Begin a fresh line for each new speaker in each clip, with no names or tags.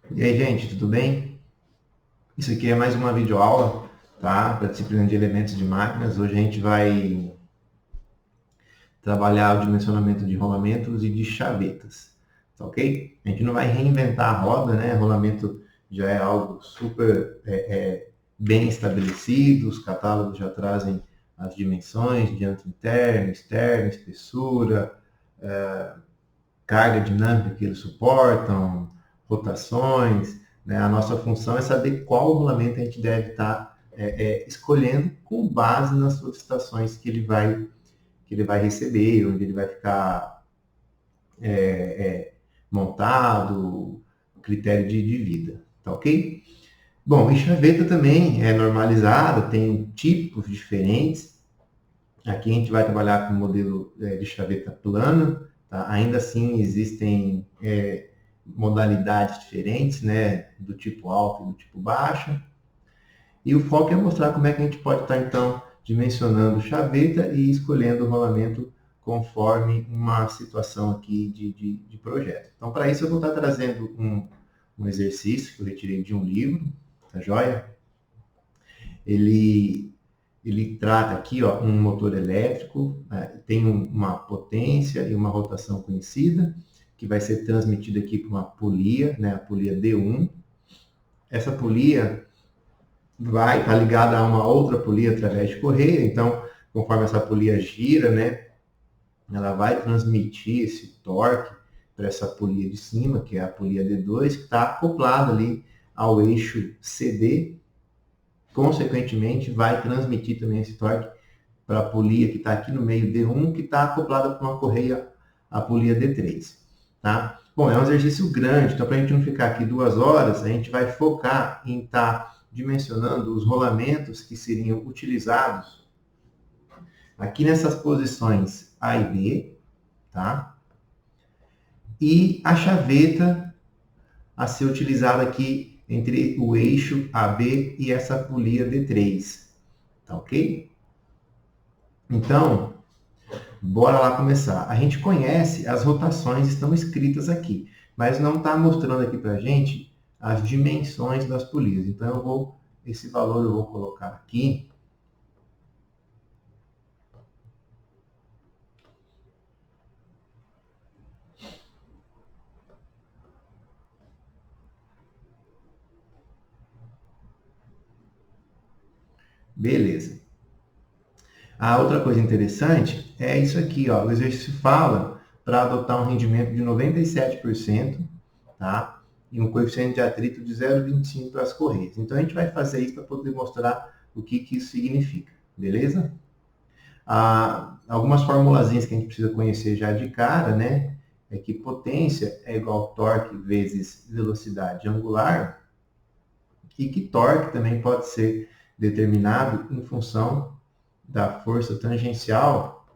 E aí, gente, tudo bem? Isso aqui é mais uma videoaula, tá? Para a disciplina de elementos de máquinas. Hoje a gente vai trabalhar o dimensionamento de rolamentos e de chavetas, tá ok? A gente não vai reinventar a roda, né? Rolamento já é algo super bem estabelecido, os catálogos já trazem as dimensões, diâmetro interno, externo, espessura, carga dinâmica que eles suportam, rotações. Né? A nossa função é saber qual rolamento a gente deve estar escolhendo com base nas solicitações que ele vai receber, onde ele vai ficar montado, critério de vida. Tá ok? Bom, e chaveta também é normalizada, tem tipos diferentes. Aqui a gente vai trabalhar com o modelo de chaveta plana, tá? Ainda assim existem modalidades diferentes, né? Do tipo alto e do tipo baixo. E o foco é mostrar como é que a gente pode estar, então, dimensionando chaveta e escolhendo o rolamento conforme uma situação aqui de projeto. Então, para isso, eu vou estar trazendo um exercício que eu retirei de um livro, tá joia? Ele ele trata aqui ó, um motor elétrico, tem uma potência e uma rotação conhecida, que vai ser transmitida aqui para uma polia, né, a polia D1. Essa polia vai estar ligada a uma outra polia através de correia, então, conforme essa polia gira, né, ela vai transmitir esse torque para essa polia de cima, que é a polia D2, que está acoplada ali ao eixo CD, consequentemente vai transmitir também esse torque para a polia que está aqui no meio D1, que está acoplada com uma correia, a polia D3. Tá? Bom, é um exercício grande, então para a gente não ficar aqui 2 horas, a gente vai focar em estar dimensionando os rolamentos que seriam utilizados aqui nessas posições A e B, tá? E a chaveta a ser utilizada aqui entre o eixo AB e essa polia D3, tá ok? Então, bora lá começar. A gente conhece, as rotações estão escritas aqui, mas não está mostrando aqui para a gente as dimensões das polias. Então, esse valor eu vou colocar aqui. Beleza. A outra coisa interessante é isso aqui, ó. O exercício fala para adotar um rendimento de 97%, tá? E um coeficiente de atrito de 0,25 para as correias. Então a gente vai fazer isso para poder mostrar o que isso significa, beleza? Algumas formulazinhas que a gente precisa conhecer já de cara, né? É que potência é igual a torque vezes velocidade angular e que torque também pode ser determinado em função da força tangencial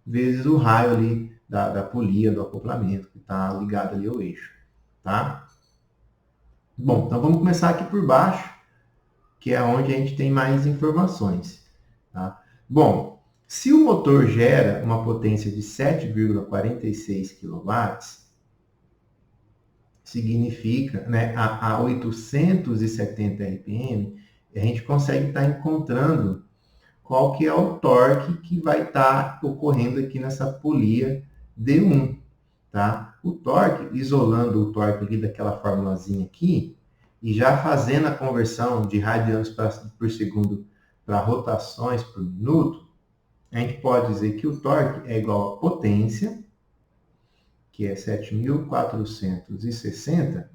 vezes o raio ali da polia, do acoplamento, que está ligado ali ao eixo, tá? Bom, então vamos começar aqui por baixo, que é onde a gente tem mais informações, tá? Bom, se o motor gera uma potência de 7,46 kW, significa, né, a 870 RPM, a gente consegue estar encontrando qual que é o torque que vai estar ocorrendo aqui nessa polia D1, tá? O torque, isolando o torque aqui daquela formulazinha aqui, e já fazendo a conversão de radianos por segundo para rotações por minuto, a gente pode dizer que o torque é igual a potência, que é 7.460,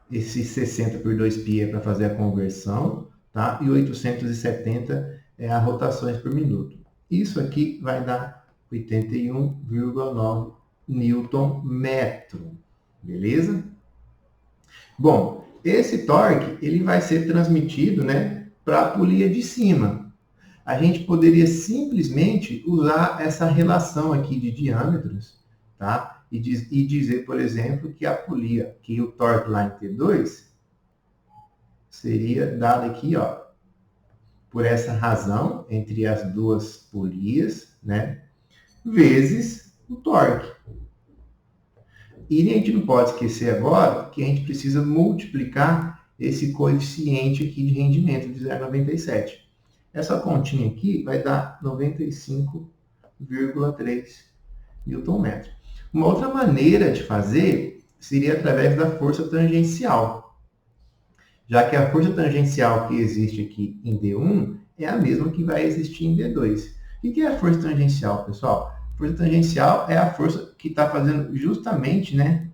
esse 60 por 2π é para fazer a conversão, tá? E 870 é as rotações por minuto. Isso aqui vai dar 81,9 Newton metro, beleza? Bom, esse torque ele vai ser transmitido, né, para a polia de cima. A gente poderia simplesmente usar essa relação aqui de diâmetros, tá? E dizer, por exemplo, que a polia, que o torque lá em T2 seria dado aqui, ó, por essa razão entre as duas polias, né? vezes o torque. E a gente não pode esquecer agora que a gente precisa multiplicar esse coeficiente aqui de rendimento de 0,97. Essa continha aqui vai dar 95,3 Nm. Uma outra maneira de fazer seria através da força tangencial, já que a força tangencial que existe aqui em D1 é a mesma que vai existir em D2. O que é a força tangencial, pessoal? A força tangencial é a força que está fazendo justamente, né,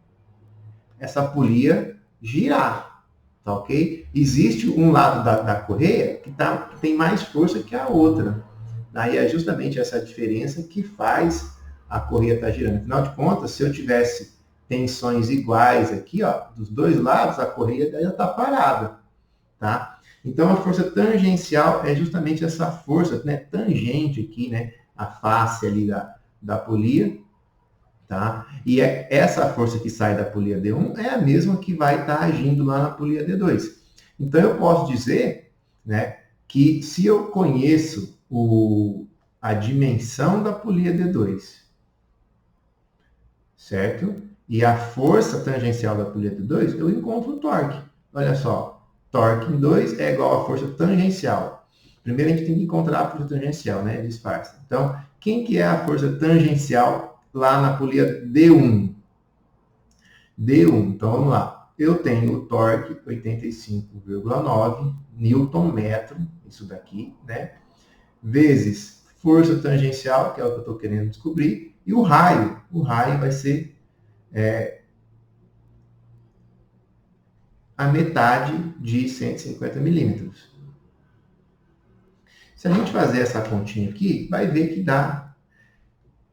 essa polia girar, tá ok? Existe um lado da correia que tem mais força que a outra. Aí é justamente essa diferença que faz a correia estar girando. Afinal de contas, se eu tivesse tensões iguais aqui, ó, dos dois lados, a correia já está parada, tá? Então, a força tangencial é justamente essa força, né, tangente aqui, né, a face ali da polia, tá? E essa força que sai da polia D1 é a mesma que vai estar agindo lá na polia D2. Então, eu posso dizer, né, que se eu conheço a dimensão da polia D2, certo? E a força tangencial da polia D2, eu encontro o torque. Olha só, torque em 2 é igual à força tangencial. Primeiro a gente tem que encontrar a força tangencial, né? Disfarça. Então, quem que é a força tangencial lá na polia D1? D1, então vamos lá. Eu tenho o torque 85,9 Nm, isso daqui, né? Vezes força tangencial, que é o que eu estou querendo descobrir, e o raio. O raio vai ser a metade de 150 milímetros. Se a gente fazer essa continha aqui, vai ver que dá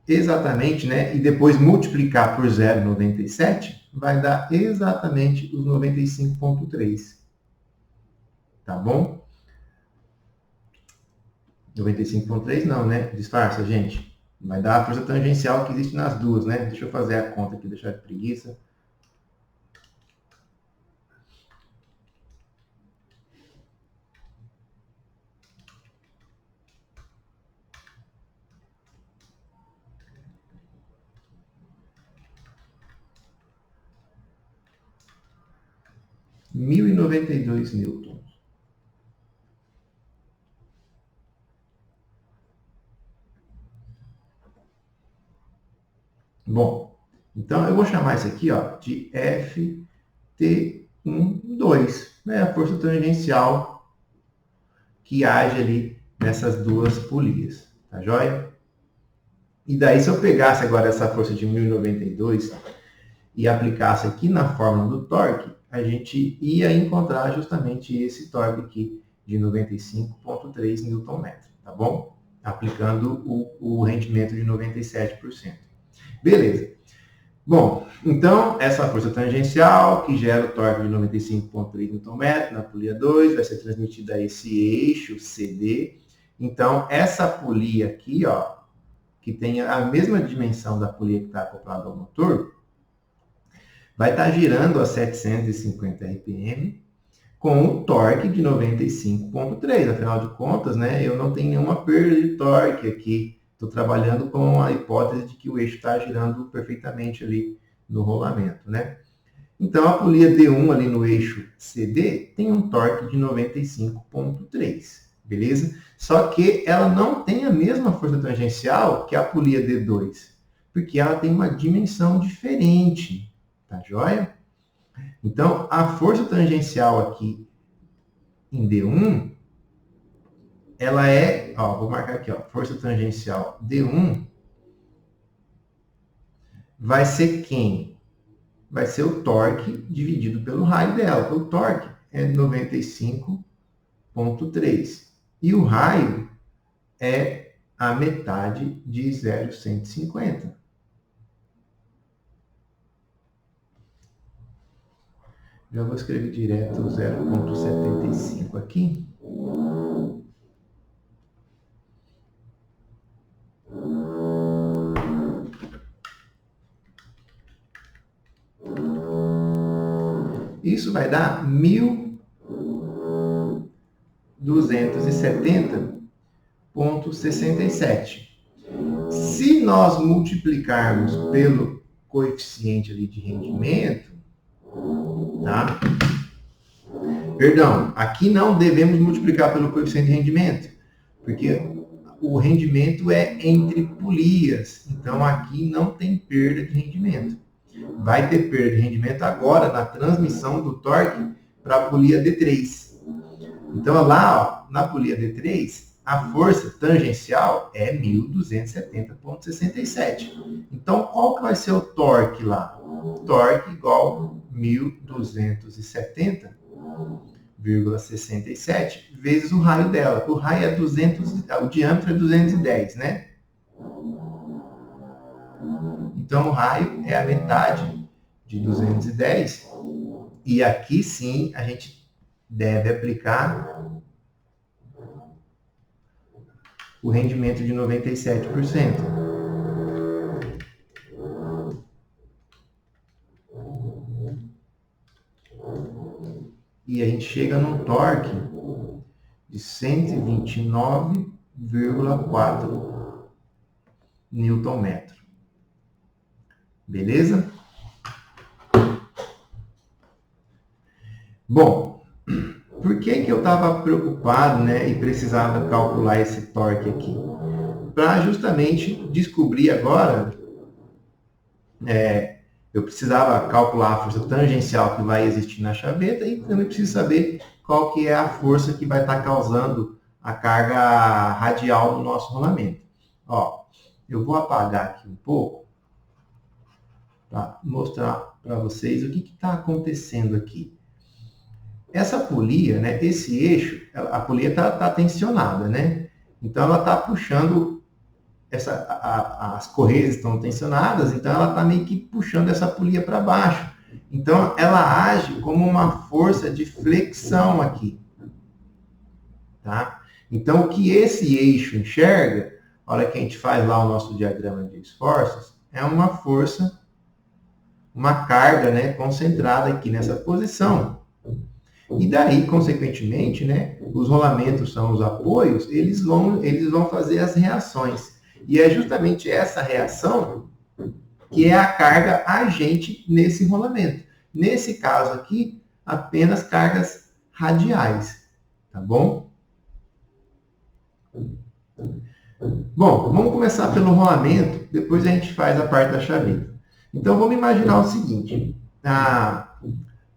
exatamente, né? E depois multiplicar por 0,97, vai dar exatamente os 95,3. Tá bom? 95,3 não, né? Disfarça, gente. Vai dar a força tangencial que existe nas duas, né? Deixa eu fazer a conta aqui, deixar de preguiça. R$ 1.092 newtons. Bom, então eu vou chamar isso aqui, ó, de FT12, né? A força tangencial que age ali nessas duas polias, tá joia? E daí, se eu pegasse agora essa força de 1092 e aplicasse aqui na fórmula do torque, a gente ia encontrar justamente esse torque aqui de 95,3 Nm, tá bom? Aplicando o rendimento de 97%. Beleza. Bom, então, essa força tangencial, que gera o torque de 95,3 Nm na polia 2, vai ser transmitida a esse eixo CD. Então, essa polia aqui, ó, que tem a mesma dimensão da polia que está acoplada ao motor, vai estar girando a 750 RPM com o torque de 95,3. Afinal de contas, né, eu não tenho nenhuma perda de torque aqui. Estou trabalhando com a hipótese de que o eixo está girando perfeitamente ali no rolamento, né? Então, a polia D1 ali no eixo CD tem um torque de 95,3, beleza? Só que ela não tem a mesma força tangencial que a polia D2, porque ela tem uma dimensão diferente, tá joia? Então, a força tangencial aqui em D1, ela é, ó, vou marcar aqui, ó, força tangencial D1 vai ser quem? Vai ser o torque dividido pelo raio dela. O torque é 95,3. E o raio é a metade de 0,150. Já vou escrever direto 0,75 aqui. Isso vai dar 1.270,67. se nós multiplicarmos pelo coeficiente ali de rendimento, tá? Perdão, aqui não devemos multiplicar pelo coeficiente de rendimento, porque o rendimento é entre polias, então aqui não tem perda de rendimento. Vai ter perda de rendimento agora na transmissão do torque para a polia D3. Então lá, ó, na polia D3, a força tangencial é 1270,67. Então qual que vai ser o torque lá? Torque igual 1270,67 vezes o raio dela. O raio é 200, o diâmetro é 210, né? Então o raio é a metade de 210. E aqui sim a gente deve aplicar o rendimento de 97%. E a gente chega num torque de 129,4 Nm. Beleza? Bom, por que eu estava preocupado, né, e precisava calcular esse torque aqui? Para justamente descobrir agora, eu precisava calcular a força tangencial que vai existir na chaveta e também preciso saber qual que é a força que vai estar causando a carga radial do nosso rolamento. Ó, eu vou apagar aqui um pouco para mostrar para vocês o que está acontecendo aqui. Essa polia, né, esse eixo, a polia está tensionada, né? Então ela está puxando, as correias estão tensionadas, então ela está meio que puxando essa polia para baixo. Então ela age como uma força de flexão aqui. Tá? Então o que esse eixo enxerga, a hora que a gente faz lá o nosso diagrama de esforços, é uma força, uma carga, né, concentrada aqui nessa posição. E daí, consequentemente, né, os rolamentos são os apoios, eles vão fazer as reações. E é justamente essa reação que é a carga agente nesse rolamento. Nesse caso aqui, apenas cargas radiais, tá bom? Bom, vamos começar pelo rolamento, depois a gente faz a parte da chaveta. Então, vamos imaginar o seguinte.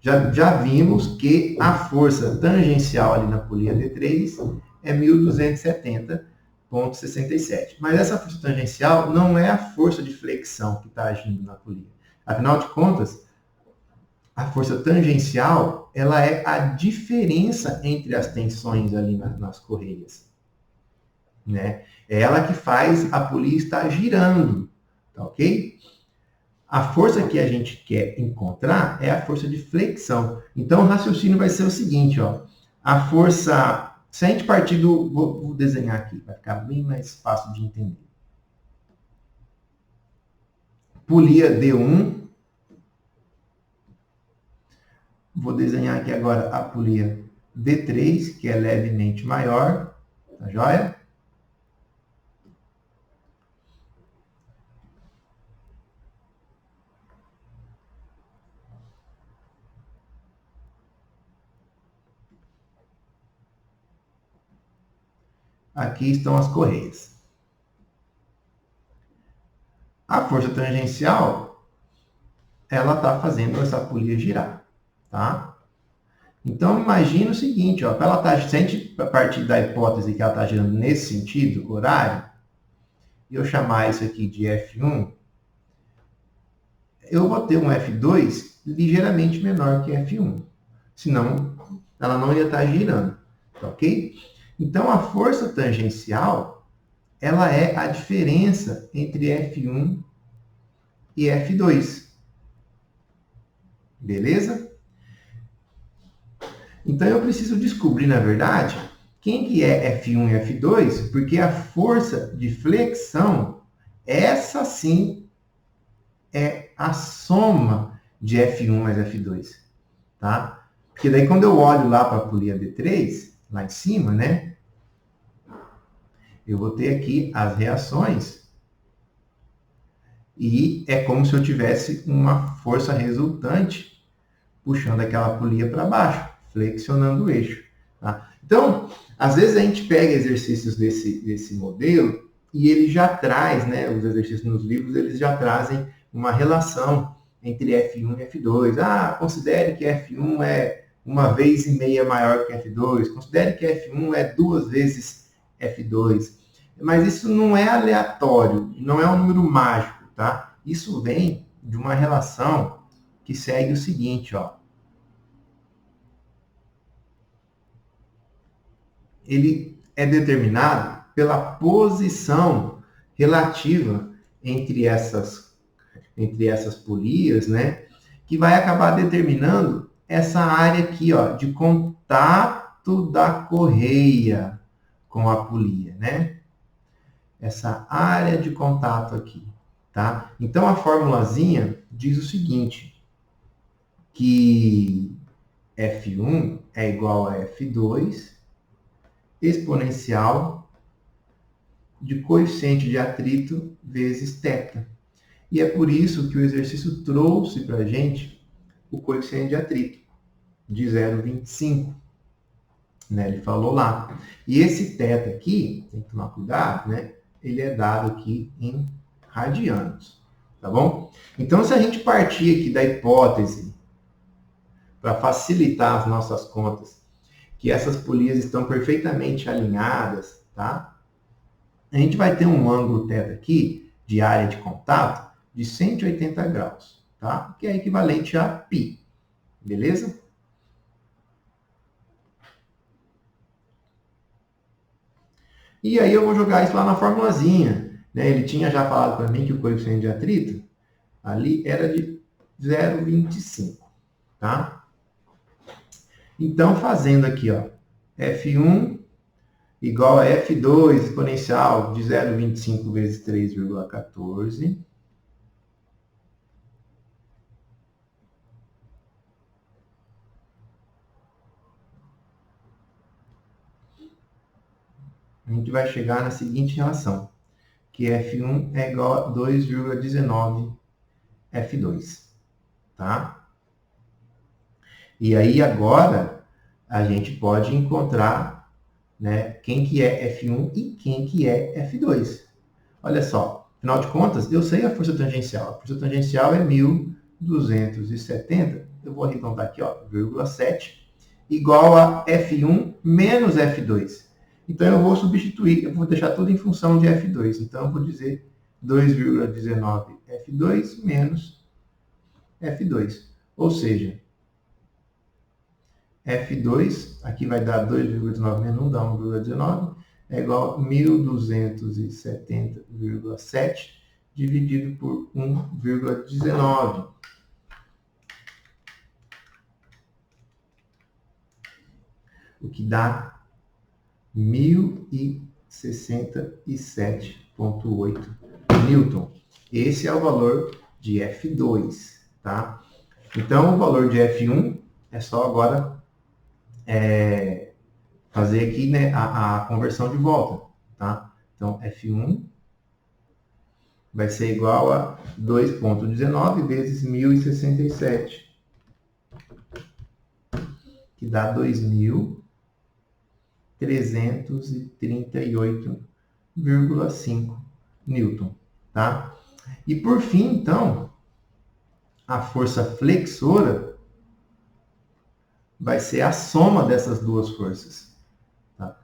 Já vimos que a força tangencial ali na polia D3 é 1270,67. Mas essa força tangencial não é a força de flexão que está agindo na polia. Afinal de contas, a força tangencial ela é a diferença entre as tensões ali nas correias. Né? É ela que faz a polia estar girando. Tá ok? A força que a gente quer encontrar é a força de flexão. Então, o raciocínio vai ser o seguinte, ó. A força... Se a gente partir do... Vou desenhar aqui, vai ficar bem mais fácil de entender. Polia D1. Vou desenhar aqui agora a polia D3, que é levemente maior. Tá joia? Aqui estão as correias. A força tangencial, ela está fazendo essa polia girar, tá? Então, imagina o seguinte, ó, se a gente partir da hipótese que ela está girando nesse sentido, horário, e eu chamar isso aqui de F1, eu vou ter um F2 ligeiramente menor que F1. Senão, ela não ia estar girando, tá ok? Então, a força tangencial, ela é a diferença entre F1 e F2. Beleza? Então, eu preciso descobrir, na verdade, quem que é F1 e F2, porque a força de flexão, essa sim é a soma de F1 mais F2. Tá? Porque daí, quando eu olho lá para a polia D3, lá em cima, né? Eu vou ter aqui as reações e é como se eu tivesse uma força resultante puxando aquela polia para baixo, flexionando o eixo. Tá? Então, às vezes a gente pega exercícios desse modelo e ele já traz, né, os exercícios nos livros, eles já trazem uma relação entre F1 e F2. Ah, considere que F1 é 1,5 vezes maior que F2, considere que F1 é 2 vezes F2. Mas isso não é aleatório, não é um número mágico, tá? Isso vem de uma relação que segue o seguinte, ó. Ele é determinado pela posição relativa entre essas polias, né? Que vai acabar determinando essa área aqui, ó, de contato da correia com a polia, né? Essa área de contato aqui, tá? Então a formulazinha diz o seguinte, que F1 é igual a F2 exponencial de coeficiente de atrito vezes θ. E é por isso que o exercício trouxe para a gente o coeficiente de atrito de 0,25. Né? Ele falou lá. E esse θ aqui, tem que tomar cuidado, né? Ele é dado aqui em radianos. Tá bom? Então, se a gente partir aqui da hipótese, para facilitar as nossas contas, que essas polias estão perfeitamente alinhadas, tá? A gente vai ter um ângulo θ aqui, de área de contato, de 180 graus, tá? Que é equivalente a π, beleza? E aí eu vou jogar isso lá na formulazinha, né? Ele tinha já falado para mim que o coeficiente de atrito ali era de 0,25, tá? Então, fazendo aqui, ó, F1 igual a F2 exponencial de 0,25 vezes 3,14. A gente vai chegar na seguinte relação, que F1 é igual a 2,19 F2, tá? E aí agora a gente pode encontrar, né, quem que é F1 e quem que é F2. Olha só, afinal de contas, eu sei a força tangencial. A força tangencial é 1.270, eu vou arredondar aqui, ó, 0,7, igual a F1 menos F2. Então eu vou substituir, eu vou deixar tudo em função de F2. Então eu vou dizer 2,19 F2 menos F2. Ou seja, F2, aqui vai dar 2,19 menos 1, dá 1,19, é igual a 1.270,7 dividido por 1,19. O que dá 1.067,8 Newton. Esse é o valor de F2, tá? Então, o valor de F1 é só agora fazer aqui, né, a conversão de volta, tá? Então, F1 vai ser igual a 2,19 vezes 1.067, que dá 2.338,5 Newton, tá? E por fim, então, a força flexora vai ser a soma dessas duas forças, tá?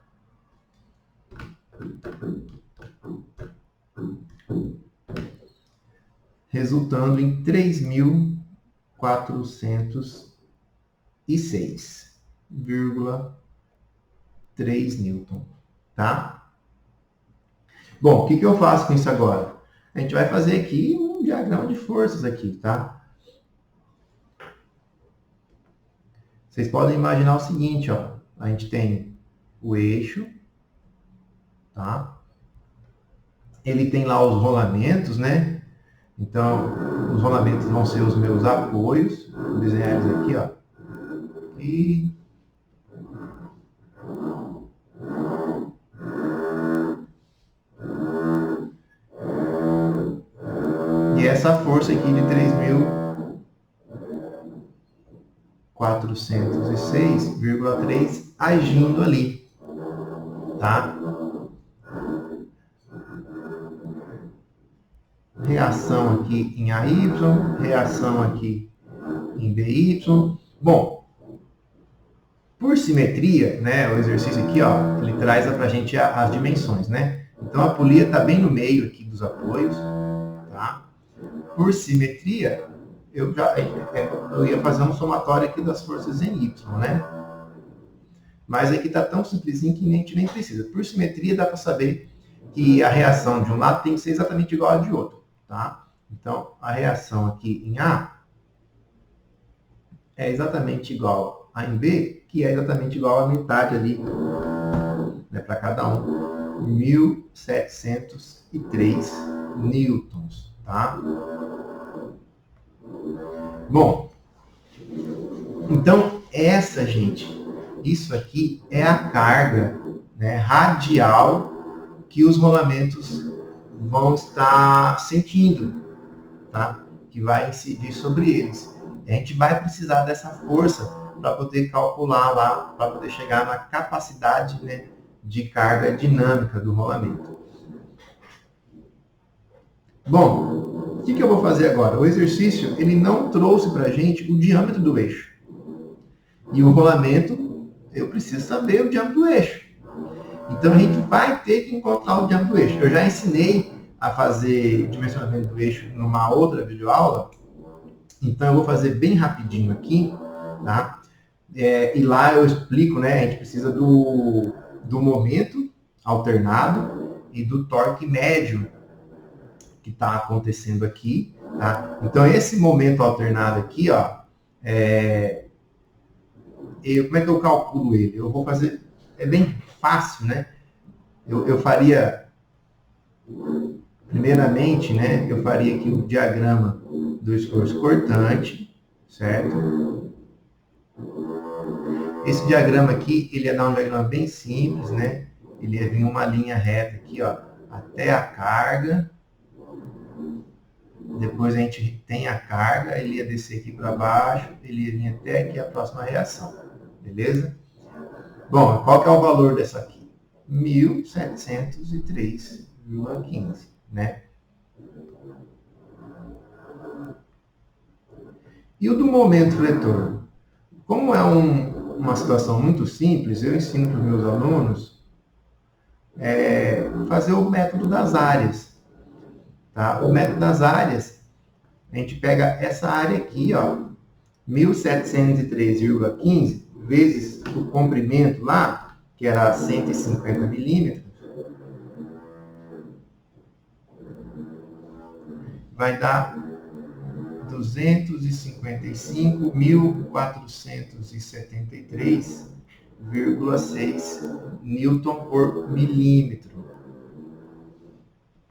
Resultando em 3.406,3 Newton, tá? Bom, o que eu faço com isso agora? A gente vai fazer aqui um diagrama de forças aqui, tá? Vocês podem imaginar o seguinte, ó. A gente tem o eixo, tá? Ele tem lá os rolamentos, né? Então, os rolamentos vão ser os meus apoios. Vou desenhar eles aqui, ó. E essa força aqui de 3.406,3 agindo ali, tá? Reação aqui em AY, reação aqui em BY. Bom, por simetria, né, o exercício aqui, ó, ele traz pra gente as dimensões, né? Então a polia está bem no meio aqui dos apoios, tá? Por simetria, eu ia fazer um somatório aqui das forças em Y, né? Mas aqui está tão simplesinho que a gente nem precisa. Por simetria, dá para saber que a reação de um lado tem que ser exatamente igual a de outro, tá? Então, a reação aqui em A é exatamente igual a em B, que é exatamente igual a metade ali, né, para cada um, 1.703 newtons, tá? Bom, então essa, gente, isso aqui é a carga, né, radial que os rolamentos vão estar sentindo, tá? Que vai incidir sobre eles. A gente vai precisar dessa força para poder calcular lá, para poder chegar na capacidade, né, de carga dinâmica do rolamento. Bom, o que eu vou fazer agora? O exercício, ele não trouxe para a gente o diâmetro do eixo. E o rolamento, eu preciso saber o diâmetro do eixo. Então, a gente vai ter que encontrar o diâmetro do eixo. Eu já ensinei a fazer dimensionamento do eixo numa outra videoaula. Então, eu vou fazer bem rapidinho aqui, tá? E lá eu explico, né? A gente precisa do momento alternado e do torque médio que está acontecendo aqui, tá? Então, esse momento alternado aqui, ó, como é que eu calculo ele? Eu vou fazer, é bem fácil, né? Eu faria, primeiramente, né? Eu faria aqui o diagrama do esforço cortante, certo? Esse diagrama aqui, ele ia dar um diagrama bem simples, né? Ele ia vir uma linha reta aqui, ó, até a carga. Depois a gente tem a carga, ele ia descer aqui para baixo, ele ia vir até aqui a próxima reação, beleza? Bom, qual que é o valor dessa aqui? 1.703,15, né? E o do momento fletor? Como é uma situação muito simples, eu ensino para os meus alunos fazer o método das áreas. Tá? O método das áreas, a gente pega essa área aqui, ó, 1.703,15, vezes o comprimento lá, que era 150 milímetros, vai dar 255.473,6 newton por milímetro.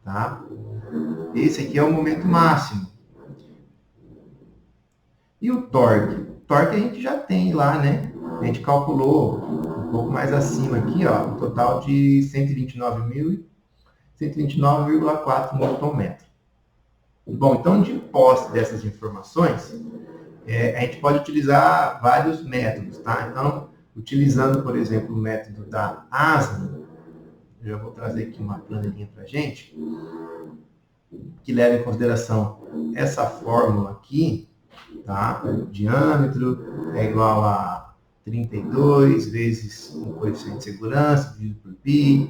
Tá? Esse aqui é o momento máximo. E o torque? O torque a gente já tem lá, né? A gente calculou um pouco mais acima aqui, ó, um total de 129,4 Nm. Bom, então, de posse dessas informações, a gente pode utilizar vários métodos, tá? Então, utilizando, por exemplo, o método da ASME, eu já vou trazer aqui uma planilhinha para a gente, que leva em consideração essa fórmula aqui, tá? O diâmetro é igual a 32 vezes o coeficiente de segurança, dividido por π.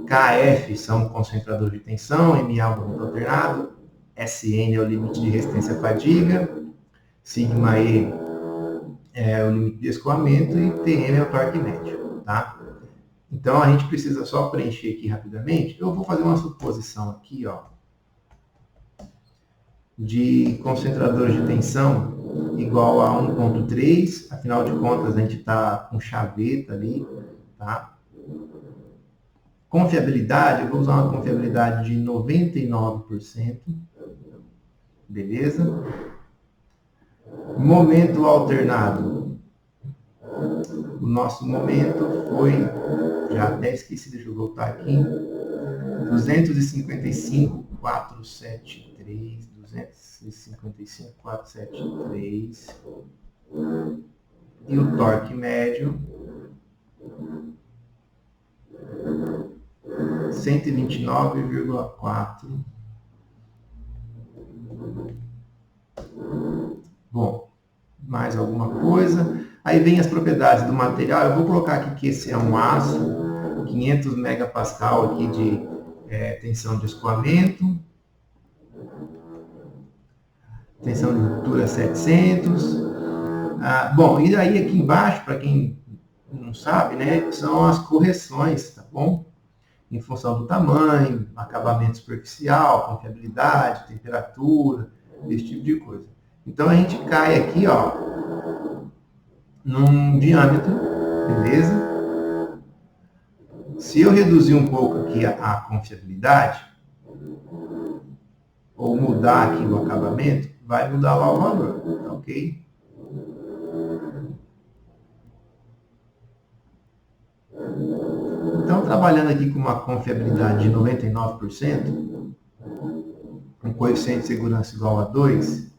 KF são concentrador de tensão, MA é o momento alternado, SN é o limite de resistência à fadiga, sigma E é o limite de escoamento e TM é o torque médio, tá? Então, a gente precisa só preencher aqui rapidamente. Eu vou fazer uma suposição aqui, ó, de concentrador de tensão igual a 1.3. Afinal de contas, a gente está com chaveta ali, tá? Confiabilidade, eu vou usar uma confiabilidade de 99%. Beleza? Momento alternado. O nosso momento foi, já até esqueci, deixa eu voltar aqui, 255.473, 255.473, e o torque médio 129,4. Bom, mais alguma coisa? Aí vem as propriedades do material. Eu vou colocar aqui que esse é um aço, 500 megapascal aqui de tensão de escoamento, tensão de ruptura 700. Bom, e aí aqui embaixo, para quem não sabe, né, são as correções, tá bom? Em função do tamanho, acabamento superficial, confiabilidade, temperatura, esse tipo de coisa. Então a gente cai aqui, ó, num diâmetro, beleza? Se eu reduzir um pouco aqui a confiabilidade, ou mudar aqui o acabamento, vai mudar lá o valor, tá ok? Então, trabalhando aqui com uma confiabilidade de 99%, um coeficiente de segurança igual a 2,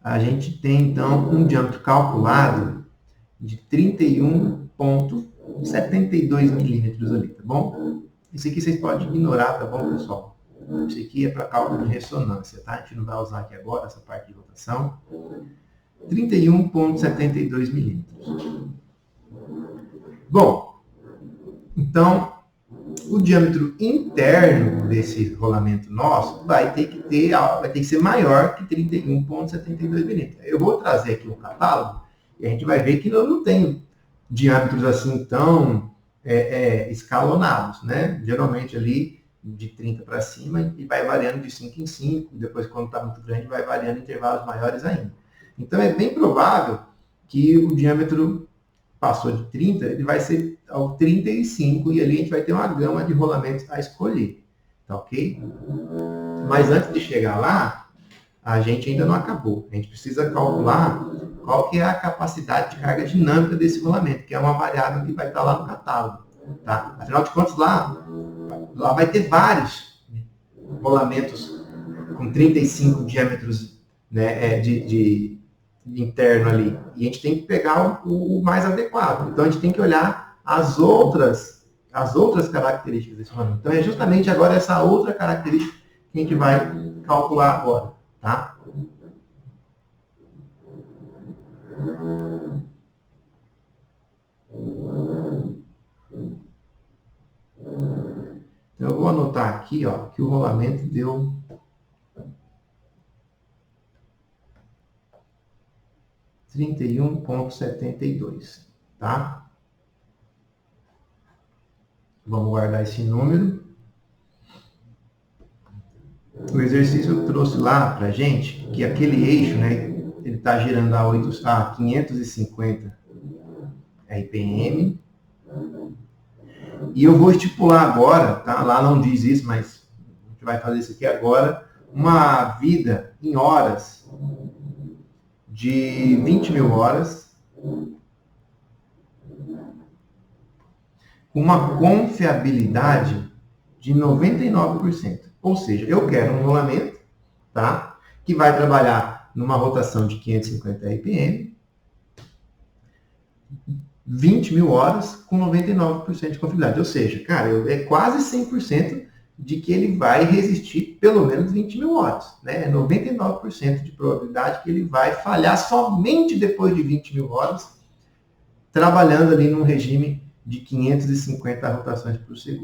a gente tem, então, um diâmetro calculado de 31,72 milímetros ali, tá bom? Isso aqui vocês podem ignorar, tá bom, pessoal? Isso aqui é para cálculo de ressonância, tá? A gente não vai usar aqui agora essa parte de rotação. 31,72 milímetros. Bom, então, o diâmetro interno desse rolamento nosso vai ter que ser maior que 31,72 milímetros. Eu vou trazer aqui um catálogo e a gente vai ver que eu não tenho diâmetros assim tão escalonados, né? Geralmente ali de 30 para cima e vai variando de 5 em 5, depois quando está muito grande vai variando em intervalos maiores ainda. Então é bem provável que o diâmetro passou de 30, ele vai ser ao 35 e ali a gente vai ter uma gama de rolamentos a escolher, tá ok? Mas antes de chegar lá, a gente ainda não acabou. A gente precisa calcular qual que é a capacidade de carga dinâmica desse rolamento, que é uma variável que vai estar lá no catálogo, tá? Afinal de contas, lá vai ter vários rolamentos com 35 diâmetros, né, de interno ali. E a gente tem que pegar o mais adequado. Então a gente tem que olhar as outras características desse rolamento. Então é justamente agora essa outra característica que a gente vai calcular agora, tá? Então eu vou anotar aqui, ó, que o rolamento deu 31,72, tá? Vamos guardar esse número. O exercício trouxe lá pra gente que aquele eixo, né, ele está girando a 550 RPM. E eu vou estipular agora, tá? Lá não diz isso, mas a gente vai fazer isso aqui agora, uma vida em horas de 20 mil horas, com uma confiabilidade de 99%. Ou seja, eu quero um rolamento, tá? Que vai trabalhar numa rotação de 550 RPM, 20 mil horas com 99% de confiabilidade. Ou seja, cara, é quase 100% de que ele vai resistir pelo menos 20 mil horas. Né? É 99% de probabilidade que ele vai falhar somente depois de 20 mil horas, trabalhando ali num regime de 550 rotações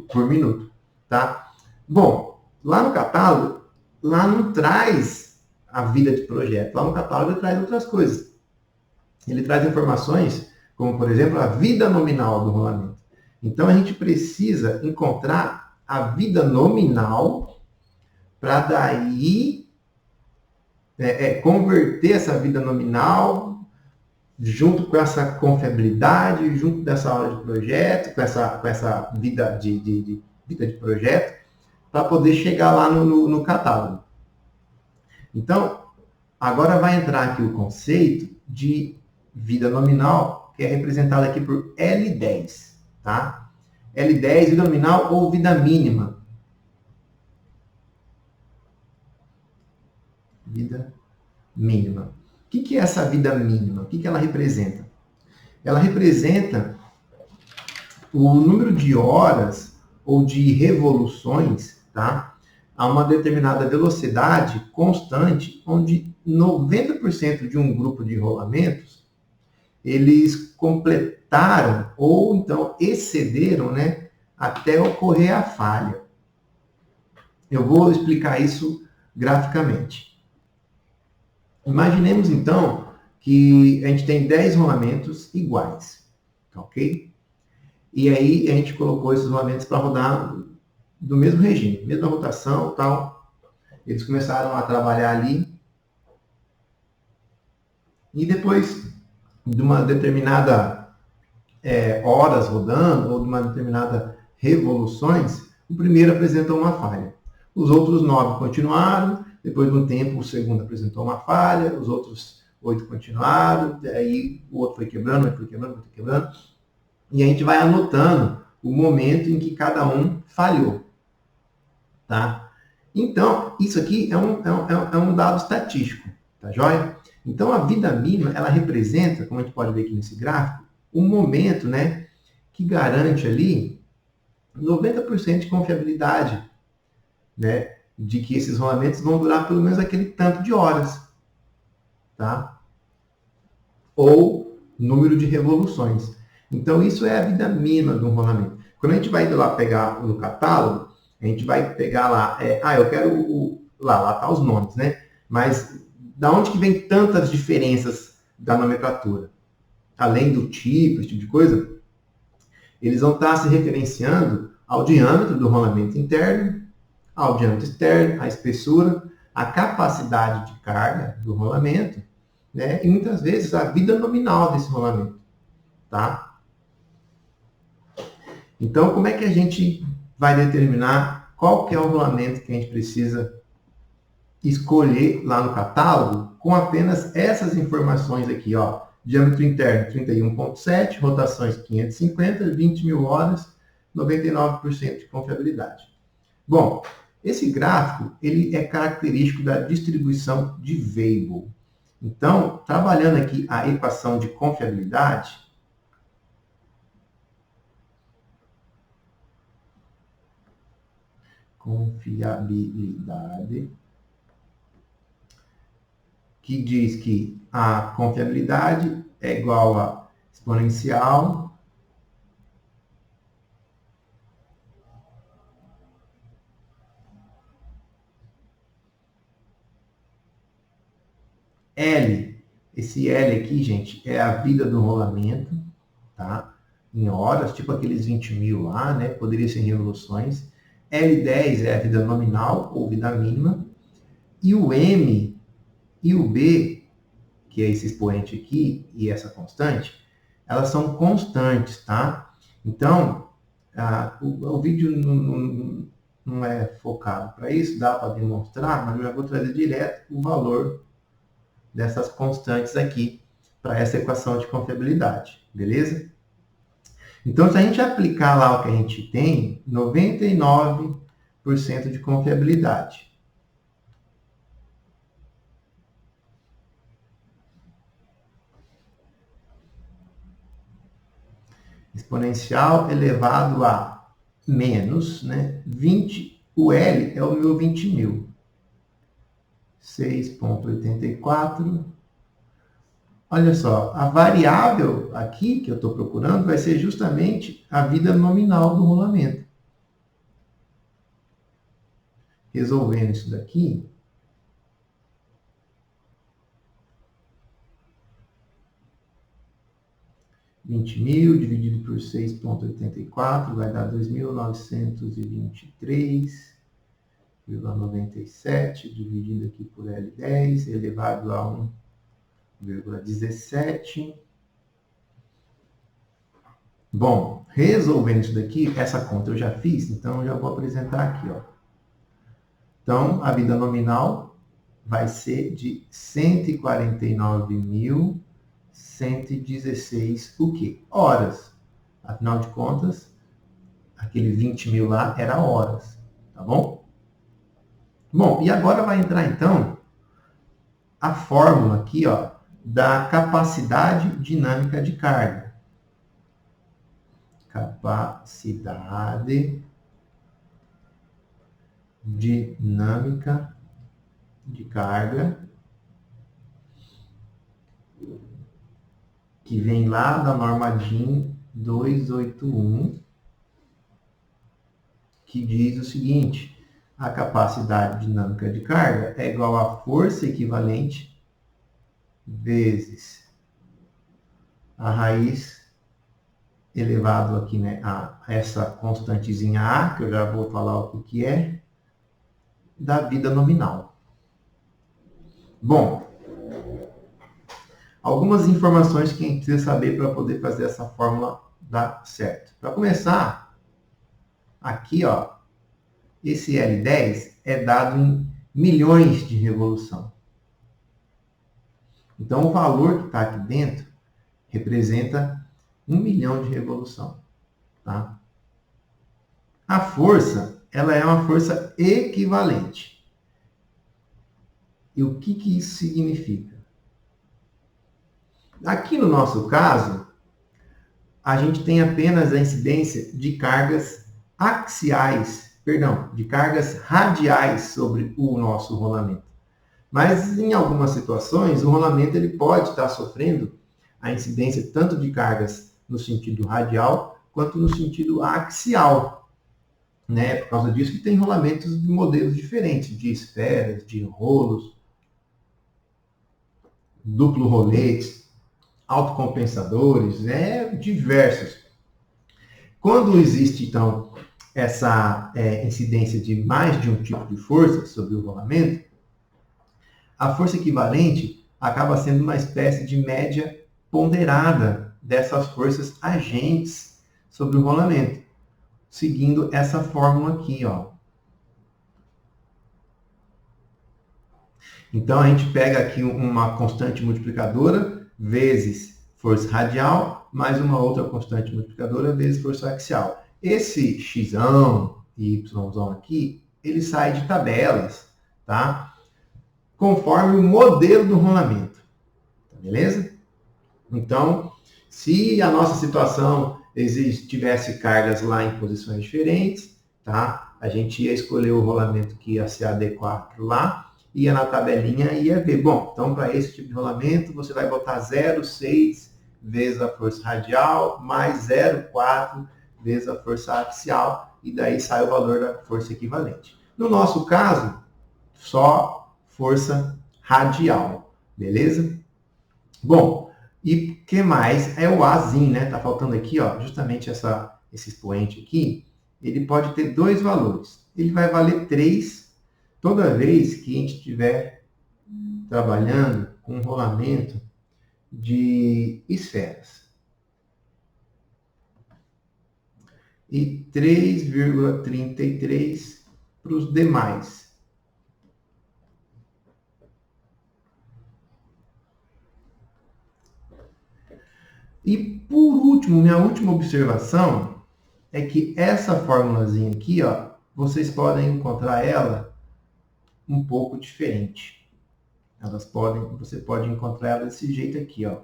por minuto. Tá? Bom, lá no catálogo, lá não traz a vida de projeto. Lá no catálogo ele traz outras coisas. Ele traz informações como, por exemplo, a vida nominal do rolamento. Então, a gente precisa encontrar a vida nominal para daí converter essa vida nominal junto com essa confiabilidade, junto dessa hora de projeto, com essa vida de projeto, para poder chegar lá no catálogo. Então, agora vai entrar aqui o conceito de vida nominal, que é representado aqui por L10, tá? L10, vida nominal ou vida mínima? Vida mínima. O que é essa vida mínima? O que ela representa? Ela representa o número de horas ou de revoluções, tá? A uma determinada velocidade constante, onde 90% de um grupo de rolamentos, eles completaram ou então excederam, né, até ocorrer a falha. Eu vou explicar isso graficamente. Imaginemos então que a gente tem 10 rolamentos iguais, ok? E aí a gente colocou esses rolamentos para rodar do mesmo regime, mesma rotação, tal. Eles começaram a trabalhar ali. E depois de uma determinada horas rodando, ou de uma determinada revoluções, o primeiro apresentou uma falha. Os outros 9 continuaram, depois de um tempo o segundo apresentou uma falha, os outros 8 continuaram, aí o outro foi quebrando, foi quebrando, foi quebrando. E a gente vai anotando o momento em que cada um falhou. Tá? Então, isso aqui é um dado estatístico, tá joia? Então, a vida mínima, ela representa, como a gente pode ver aqui nesse gráfico, um momento, né, que garante ali 90% de confiabilidade, né, de que esses rolamentos vão durar pelo menos aquele tanto de horas, tá? Ou número de revoluções. Então, isso é a vida mínima de um rolamento. Quando a gente vai lá pegar no catálogo, a gente vai pegar lá, eu quero lá tá os nomes, né? Mas da onde que vem tantas diferenças da nomenclatura? Além do tipo, esse tipo de coisa, eles vão estar se referenciando ao diâmetro do rolamento interno, ao diâmetro externo, à espessura, à capacidade de carga do rolamento, né? E muitas vezes a vida nominal desse rolamento, tá? Então, como é que a gente vai determinar qual que é o rolamento que a gente precisa escolher lá no catálogo com apenas essas informações aqui, ó? Diâmetro interno 31,7, rotações 550, 20 mil horas, 99% de confiabilidade. Bom, esse gráfico ele é característico da distribuição de Weibull. Então, trabalhando aqui a equação de confiabilidade, que diz que a confiabilidade é igual a exponencial L. Esse L aqui, gente, é a vida do rolamento, tá? Em horas, tipo aqueles 20 mil lá, né? Poderia ser em revoluções. L10 é a vida nominal ou vida mínima. E o M e o B, que é esse expoente aqui e essa constante, elas são constantes, tá? Então, o vídeo não é focado para isso, dá para demonstrar, mas eu já vou trazer direto o valor dessas constantes aqui para essa equação de confiabilidade, beleza? Então, se a gente aplicar lá o que a gente tem, 99% de confiabilidade. Exponencial elevado a menos, né? 20, o L é o meu 20 mil. 6,84. Olha só, a variável aqui que eu estou procurando vai ser justamente a vida nominal do rolamento. Resolvendo isso daqui, mil dividido por 6,84 vai dar 2.923,97 dividido aqui por L10 elevado a 1,17. Bom, resolvendo isso daqui, essa conta eu já fiz, então eu já vou apresentar aqui, ó. Então, a vida nominal vai ser de 149.116 o quê? Horas. Afinal de contas, Aquele 20 mil lá era horas, tá bom? Bom, e agora vai entrar então a fórmula aqui, ó, da capacidade dinâmica de carga. Capacidade dinâmica de carga, que vem lá da norma DIN 281, que diz o seguinte: a capacidade dinâmica de carga é igual à força equivalente vezes a raiz elevado aqui, né, a essa constantezinha A, que eu já vou falar o que é, da vida nominal. Bom, algumas informações que a gente precisa saber para poder fazer essa fórmula dar certo. Para começar, aqui, ó, esse L10 é dado em milhões de revolução. Então, o valor que está aqui dentro representa 1 milhão de revolução. Tá? A força, ela é uma força equivalente. E o que isso significa? Aqui no nosso caso, a gente tem apenas a incidência de cargas axiais, de cargas radiais sobre o nosso rolamento. Mas em algumas situações, o rolamento ele pode estar sofrendo a incidência tanto de cargas no sentido radial quanto no sentido axial. Né? Por causa disso que tem rolamentos de modelos diferentes, de esferas, de rolos, duplo roletes, autocompensadores, diversos. Quando existe, então, essa incidência de mais de um tipo de força sobre o rolamento, a força equivalente acaba sendo uma espécie de média ponderada dessas forças agentes sobre o rolamento, seguindo essa fórmula aqui, ó. Então, a gente pega aqui uma constante multiplicadora vezes força radial, mais uma outra constante multiplicadora vezes força axial. Esse x e y aqui, ele sai de tabelas, tá? Conforme o modelo do rolamento. Beleza? Então, se a nossa situação tivesse cargas lá em posições diferentes, tá? A gente ia escolher o rolamento que ia ser adequado lá, ia na tabelinha e ia ver. Bom, então para esse tipo de rolamento, você vai botar 0,6 vezes a força radial, mais 0,4 vezes a força axial, e daí sai o valor da força equivalente. No nosso caso, só força radial, beleza? Bom, e o que mais? É o Azinho, né? Tá faltando aqui, ó, justamente esse expoente aqui, ele pode ter dois valores. Ele vai valer 3 toda vez que a gente estiver trabalhando com um rolamento de esferas. E 3,33 para os demais. E por último, minha última observação é que essa formulazinha aqui, ó, vocês podem encontrar ela um pouco diferente. Você pode encontrar ela desse jeito aqui, ó.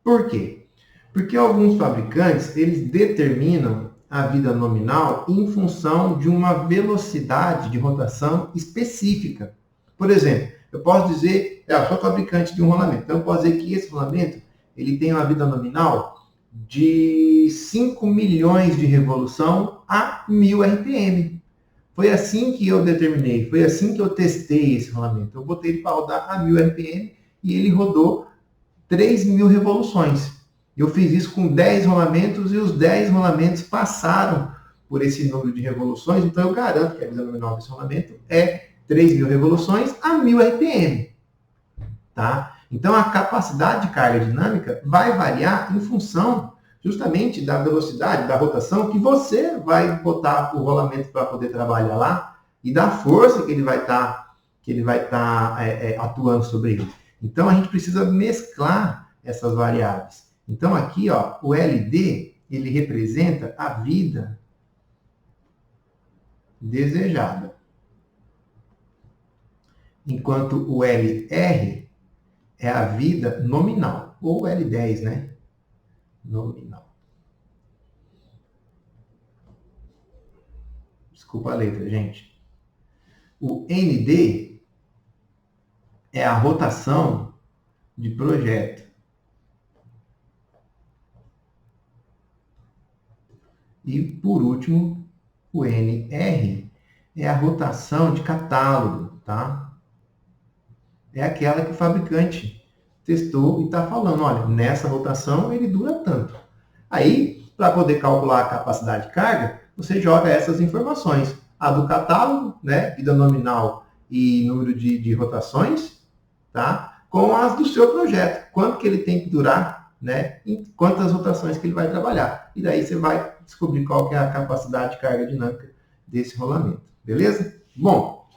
Por quê? Porque alguns fabricantes, eles determinam a vida nominal em função de uma velocidade de rotação específica. Por exemplo, eu posso dizer, eu sou fabricante de um rolamento, então eu posso dizer que esse rolamento ele tem uma vida nominal de 5 milhões de revolução a 1000 RPM. Foi assim que eu determinei, foi assim que eu testei esse rolamento. Eu botei ele para rodar a 1000 RPM e ele rodou 3.000 revoluções. Eu fiz isso com 10 rolamentos e os 10 rolamentos passaram por esse número de revoluções, então eu garanto que a vida nominal desse rolamento é 3.000 revoluções a 1000 RPM. Tá? Então, a capacidade de carga dinâmica vai variar em função justamente da velocidade, da rotação que você vai botar o rolamento para poder trabalhar lá e da força que ele vai estar atuando sobre ele. Então, a gente precisa mesclar essas variáveis. Então, aqui, ó, o LD, ele representa a vida desejada. Enquanto o LR é a vida nominal, ou L10, né? Nominal. Desculpa a letra, gente. O ND é a rotação de projeto. E, por último, o NR é a rotação de catálogo, tá? É aquela que o fabricante testou e está falando, olha, nessa rotação ele dura tanto. Aí, para poder calcular a capacidade de carga, você joga essas informações. A do catálogo, né, vida nominal e número de rotações, tá? Com as do seu projeto. Quanto que ele tem que durar, né? E quantas rotações que ele vai trabalhar. E daí você vai descobrir qual que é a capacidade de carga dinâmica desse rolamento. Beleza? Bom,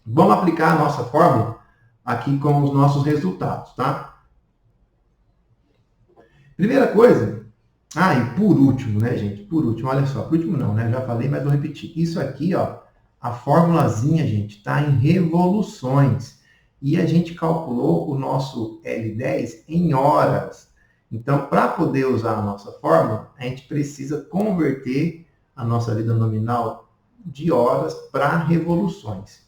vamos aplicar a nossa fórmula aqui com os nossos resultados, tá? Primeira coisa, e por último, né, gente? Por último, olha só, por último não, né? Já falei, mas vou repetir. Isso aqui, ó, a formulazinha, gente, tá em revoluções. E a gente calculou o nosso L10 em horas. Então, para poder usar a nossa fórmula, a gente precisa converter a nossa vida nominal de horas para revoluções.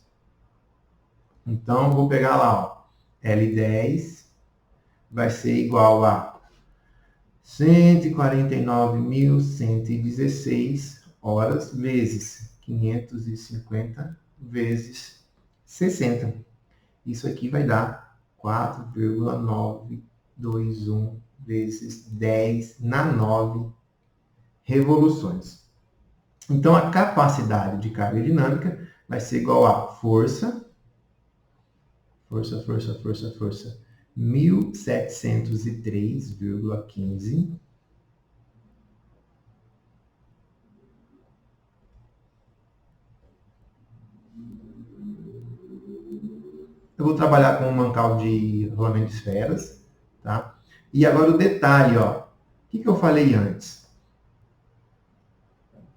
Então, vou pegar lá, ó, L10 vai ser igual a 149.116 horas vezes 550 vezes 60. Isso aqui vai dar 4,921 vezes 10 na 9 revoluções. Então, a capacidade de carga dinâmica vai ser igual a força, 1.703,15 eu vou trabalhar com um mancal de rolamento de esferas, tá? E agora o detalhe, ó, o que eu falei antes?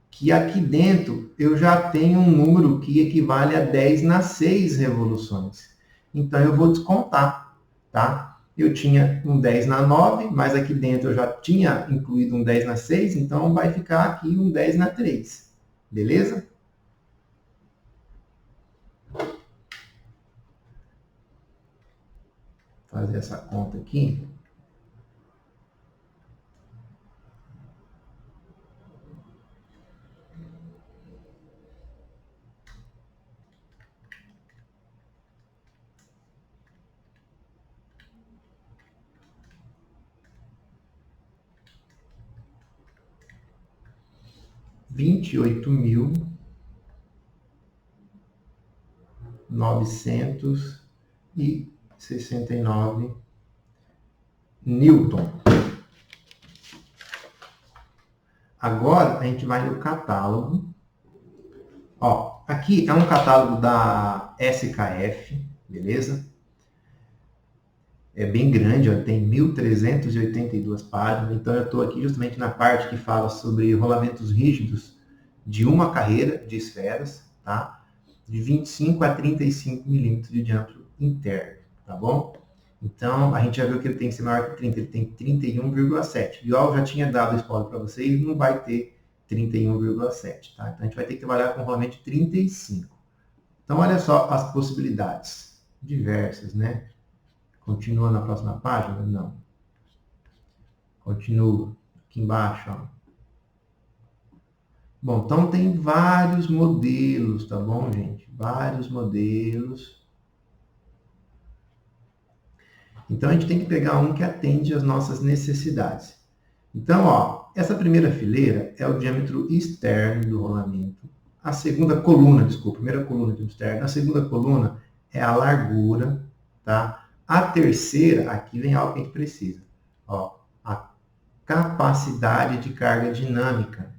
Que aqui dentro eu já tenho um número que equivale a 10 nas 6 revoluções. Então, eu vou descontar, tá? Eu tinha um 10 na 9, mas aqui dentro eu já tinha incluído um 10 na 6, então vai ficar aqui um 10 na 3. Beleza? Vou fazer essa conta aqui. R$28.969 Newton. Agora a gente vai no catálogo. Ó, aqui é um catálogo da SKF, beleza? É bem grande, ó, tem 1.382 páginas. Então eu estou aqui justamente na parte que fala sobre rolamentos rígidos de uma carreira de esferas, tá? De 25 a 35 milímetros de diâmetro interno, tá bom? Então, a gente já viu que ele tem que ser maior que 30, ele tem 31,7. Igual eu já tinha dado o spoiler para vocês, não vai ter 31,7, tá? Então, a gente vai ter que trabalhar com rolamento de 35. Então, olha só as possibilidades diversas, né? Continua na próxima página? Não. Continua aqui embaixo, ó. Bom, então tem vários modelos, tá bom, gente? Vários modelos. Então, a gente tem que pegar um que atende às nossas necessidades. Então, ó, essa primeira fileira é o diâmetro externo do rolamento. A segunda coluna, desculpa, primeira coluna do externo. A segunda coluna é a largura, tá? A terceira, aqui vem algo que a gente precisa. Ó, a capacidade de carga dinâmica.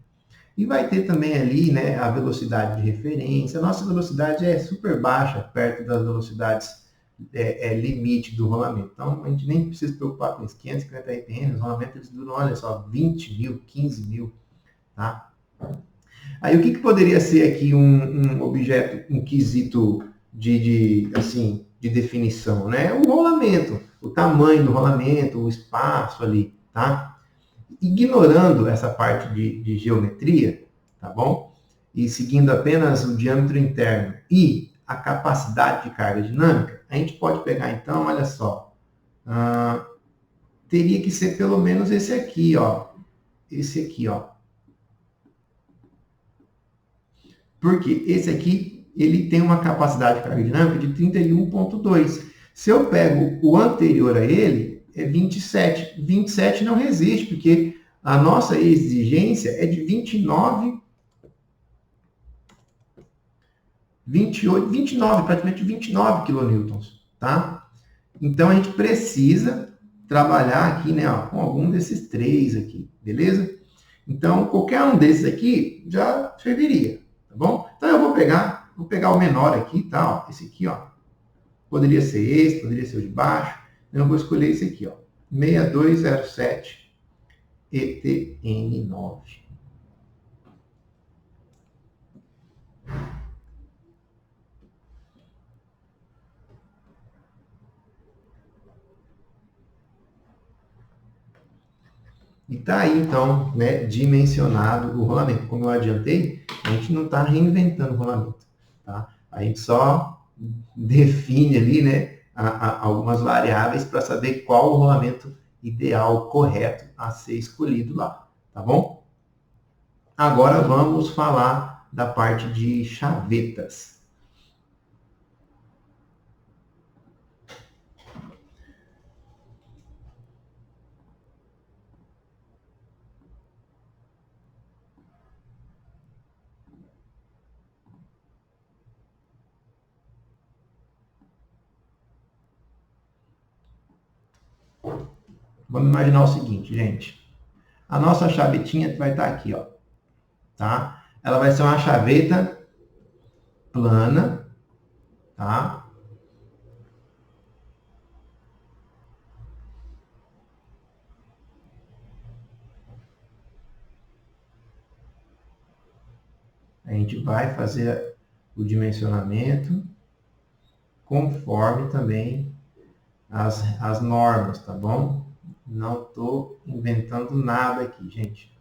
E vai ter também ali, né, a velocidade de referência. A nossa velocidade é super baixa, perto das velocidades limite do rolamento. Então, a gente nem precisa se preocupar com isso. 550 RPM, os rolamentos eles duram, olha só, 20 mil, 15 mil, tá? Aí, o que poderia ser aqui um objeto, um quesito assim, de definição, né? O rolamento, o tamanho do rolamento, o espaço ali, tá? Ignorando essa parte de geometria, tá bom? E seguindo apenas o diâmetro interno e a capacidade de carga dinâmica, a gente pode pegar então, olha só, teria que ser pelo menos esse aqui, ó. Esse aqui, ó. Porque esse aqui, ele tem uma capacidade de carga dinâmica de 31,2. Se eu pego o anterior a ele, é 27. 27 não resiste, porque a nossa exigência é de 29, 28, 29, praticamente 29 kilonewtons, tá? Então, a gente precisa trabalhar aqui, né, ó, com algum desses três aqui, beleza? Então, qualquer um desses aqui já serviria, tá bom? Então, eu vou pegar o menor aqui, tá? Ó, esse aqui, ó. Poderia ser esse, poderia ser o de baixo. Eu vou escolher esse aqui, ó. 6207 ETN9. E tá aí, então, né, dimensionado o rolamento. Como eu adiantei, a gente não está reinventando o rolamento, tá? A gente só define ali, né, algumas variáveis para saber qual o rolamento ideal, correto a ser escolhido lá, tá bom? Agora vamos falar da parte de chavetas. Vamos imaginar o seguinte, gente. A nossa chavetinha vai estar aqui, ó, tá? Ela vai ser uma chaveta plana, tá? A gente vai fazer o dimensionamento conforme também as normas, tá bom? Não estou inventando nada aqui, gente.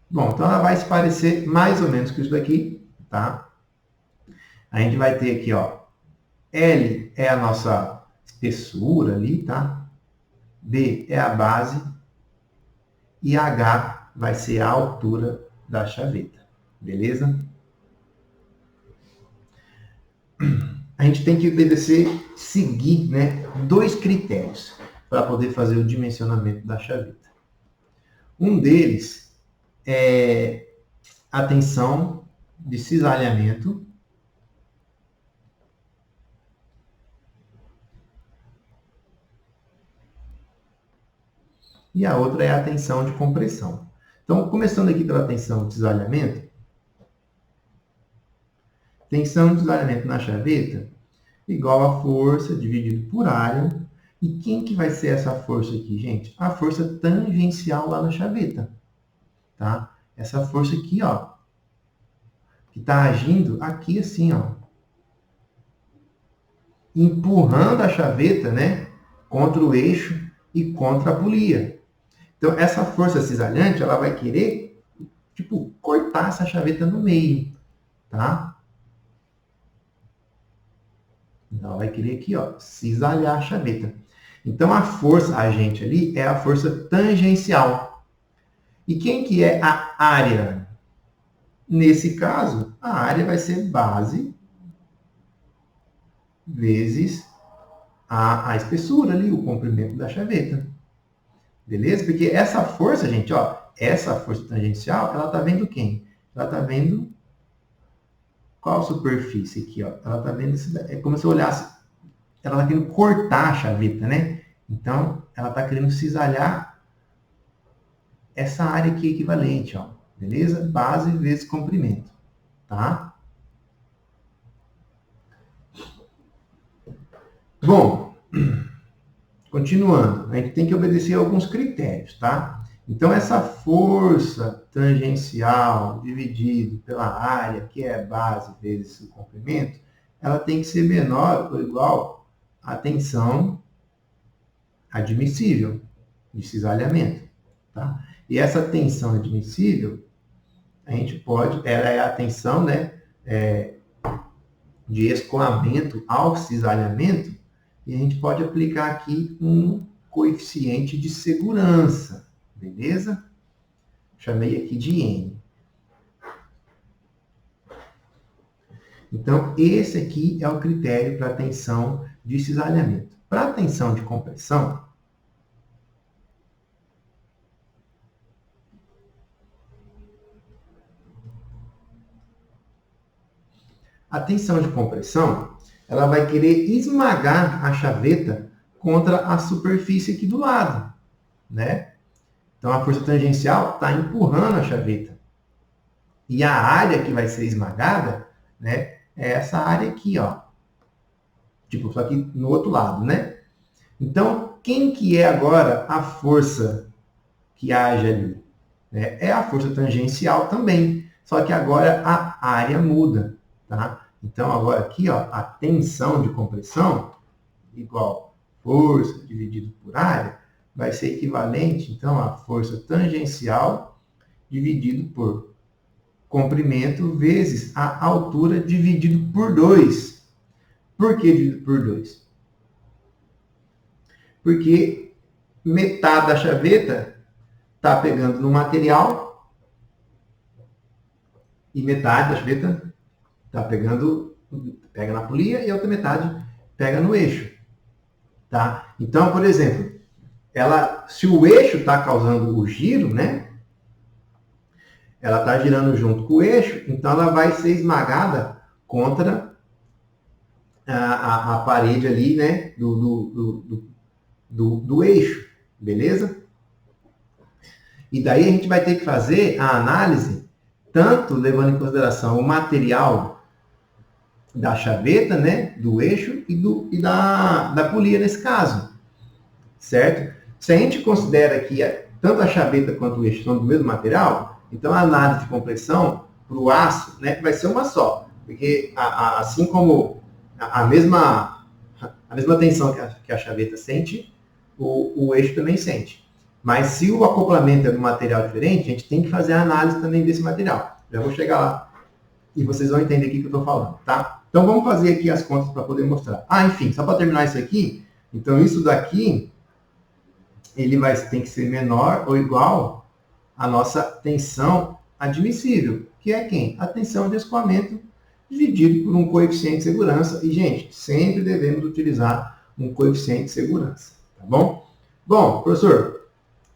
Bom, então ela vai se parecer mais ou menos com isso daqui, tá? A gente vai ter aqui, ó, L é a nossa espessura ali, tá? B é a base e H vai ser a altura da chaveta, beleza? A gente tem que obedecer, seguir, né, dois critérios para poder fazer o dimensionamento da chaveta. Um deles é a tensão de cisalhamento e a outra é a tensão de compressão. Então, começando aqui pela tensão de cisalhamento, tensão de cisalhamento na chaveta igual a força dividido por área. E quem que vai ser essa força aqui, gente? A força tangencial lá na chaveta, tá? Essa força aqui, ó, que está agindo aqui assim, ó, empurrando a chaveta, né, contra o eixo e contra a polia. Então, essa força cisalhante, ela vai querer, tipo, cortar essa chaveta no meio, tá? Ela vai querer aqui, ó, cisalhar a chaveta. Então, a força agente ali é a força tangencial. E quem que é a área? Nesse caso, a área vai ser base vezes a espessura ali, o comprimento da chaveta. Beleza? Porque essa força, gente, ó, essa força tangencial, ela tá vendo quem? Ela tá vendo qual superfície aqui, ó? Ela tá vendo, é como se eu olhasse, ela tá querendo cortar a chaveta, né? Então, ela está querendo cisalhar essa área aqui equivalente, ó. Beleza? Base vezes comprimento, tá? Bom, continuando, a gente tem que obedecer a alguns critérios, tá? Então, essa força tangencial dividido pela área, que é base vezes o comprimento, ela tem que ser menor ou igual à tensão admissível de cisalhamento, tá? E essa tensão admissível, a gente pode, ela é a tensão, né, de escoamento ao cisalhamento, e a gente pode aplicar aqui um coeficiente de segurança, beleza? Chamei aqui de N. Então, esse aqui é o critério para a tensão de cisalhamento. Para a tensão de compressão, ela vai querer esmagar a chaveta contra a superfície aqui do lado, né? Então, a força tangencial está empurrando a chaveta. E a área que vai ser esmagada, né, é essa área aqui, ó. Tipo, só que no outro lado, né? Então, quem que é agora a força que age ali? É a força tangencial também. Só que agora a área muda, tá? Então, agora aqui, ó, a tensão de compressão, igual força dividido por área, vai ser equivalente, então, à força tangencial dividido por comprimento vezes a altura dividido por 2. Por que dividido por 2? Porque metade da chaveta está pegando no material e metade da chaveta está pega na polia e a outra metade pega no eixo. Tá? Então, por exemplo, se o eixo está causando o giro, né? Ela está girando junto com o eixo, então ela vai ser esmagada contra a parede ali, né? Do eixo, beleza? E daí a gente vai ter que fazer a análise, tanto levando em consideração o material da chaveta, né, do eixo e da polia nesse caso, certo? Se a gente considera que tanto a chaveta quanto o eixo são do mesmo material, então a análise de compressão para o aço, né, vai ser uma só, porque assim como a mesma tensão que a chaveta sente, o eixo também sente. Mas se o acoplamento é de um material diferente, a gente tem que fazer a análise também desse material. Já vou chegar lá e vocês vão entender o que eu estou falando, tá? Então vamos fazer aqui as contas para poder mostrar. Enfim, só para terminar isso aqui, então isso daqui, ele tem que ser menor ou igual à nossa tensão admissível, que é quem? A tensão de escoamento dividido por um coeficiente de segurança. E, gente, sempre devemos utilizar um coeficiente de segurança, tá bom? Bom, professor,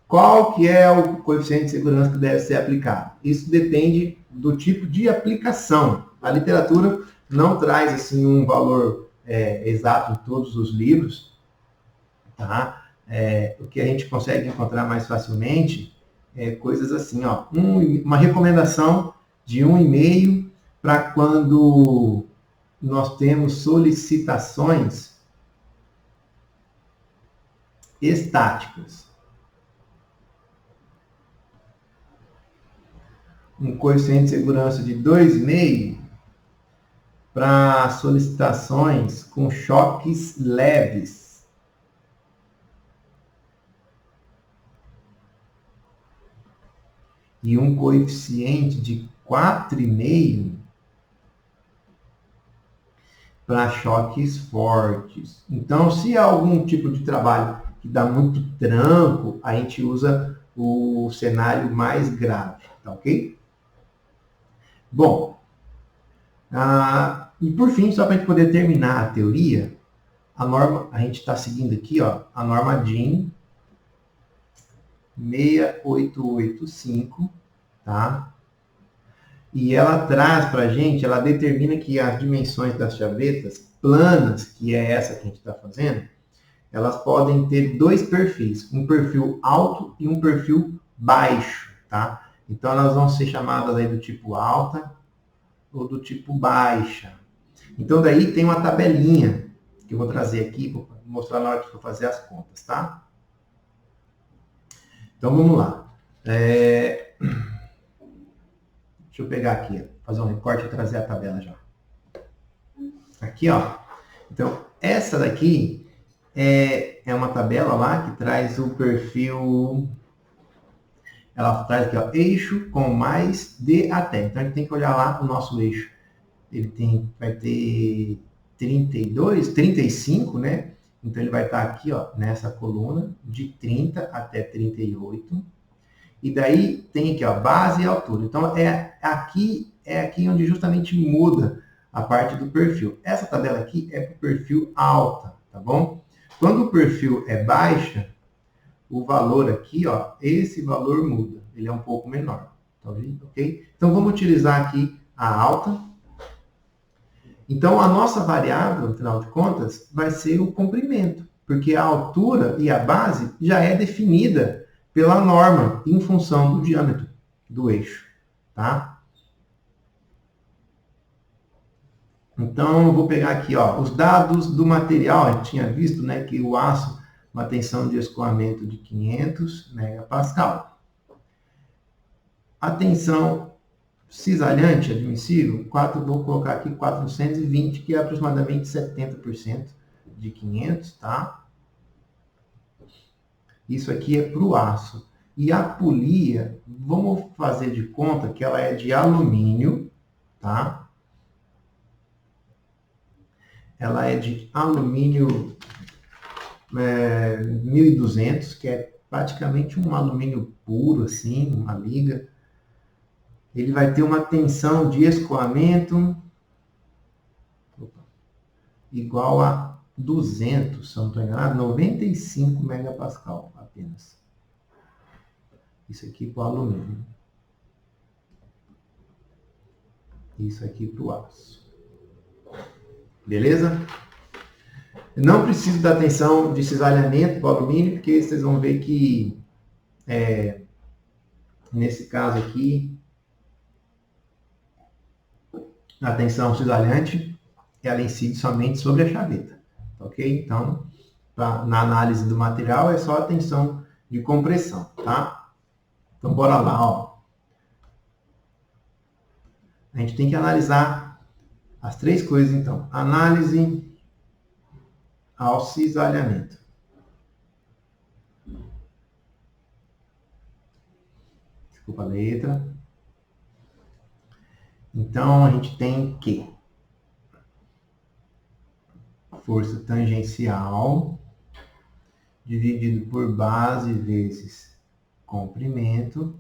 qual que é o coeficiente de segurança que deve ser aplicado? Isso depende do tipo de aplicação. A literatura não traz assim um valor exato em todos os livros, tá? O que a gente consegue encontrar mais facilmente é coisas assim, ó, uma recomendação de 1,5 para quando nós temos solicitações estáticas. Um coeficiente de segurança de 2,5 para solicitações com choques leves. E um coeficiente de 4,5 para choques fortes. Então, se há algum tipo de trabalho que dá muito tranco, a gente usa o cenário mais grave, tá ok? Bom, e por fim, só para a gente poder terminar a teoria, a gente está seguindo aqui, ó, a norma DIN 6885, tá? E ela traz para a gente, ela determina que as dimensões das chavetas planas, que é essa que a gente está fazendo, elas podem ter dois perfis, um perfil alto e um perfil baixo, tá? Então elas vão ser chamadas aí do tipo alta ou do tipo baixa. Então daí tem uma tabelinha que eu vou trazer aqui para mostrar na hora que eu for fazer as contas, tá? Então vamos lá. Deixa eu pegar aqui, fazer um recorte e trazer a tabela já. Aqui, ó. Então, essa daqui é uma tabela lá que traz o perfil. Ela traz aqui, ó, eixo com mais de até. Então, a gente tem que olhar lá o nosso eixo. Ele vai ter 32, 35, né? Então, ele vai estar aqui, ó, nessa coluna, de 30 até 38. E daí tem aqui, ó, base e altura. Então, é aqui onde justamente muda a parte do perfil. Essa tabela aqui é para o perfil alta, tá bom? Quando o perfil é baixa, o valor aqui, ó, esse valor muda. Ele é um pouco menor, tá vendo? Ok? Então, vamos utilizar aqui a alta. Então, a nossa variável, no final de contas, vai ser o comprimento, porque a altura e a base já é definida pela norma em função do diâmetro do eixo, tá? Então, eu vou pegar aqui, ó, os dados do material. A gente tinha visto, né, que o aço, uma tensão de escoamento de 500 megapascal. A tensão cisalhante admissível, vou colocar aqui 420, que é aproximadamente 70% de 500, tá? Isso aqui é para o aço. E a polia, vamos fazer de conta que ela é de alumínio, tá? Ela é de alumínio 1200, que é praticamente um alumínio puro, assim, uma liga. Ele vai ter uma tensão de escoamento igual a 200, se eu não estou enganado, 95 megapascal apenas. Isso aqui para o alumínio. Isso aqui para o aço. Beleza? Não preciso da tensão de cisalhamento para o alumínio, porque vocês vão ver que, nesse caso aqui, a tensão cisalhante, ela incide somente sobre a chaveta, ok? Então, na análise do material, é só a tensão de compressão, tá? Então, bora lá, ó. A gente tem que analisar as três coisas, então. Análise ao cisalhamento. Desculpa a letra. Então, a gente tem que força tangencial dividido por base vezes comprimento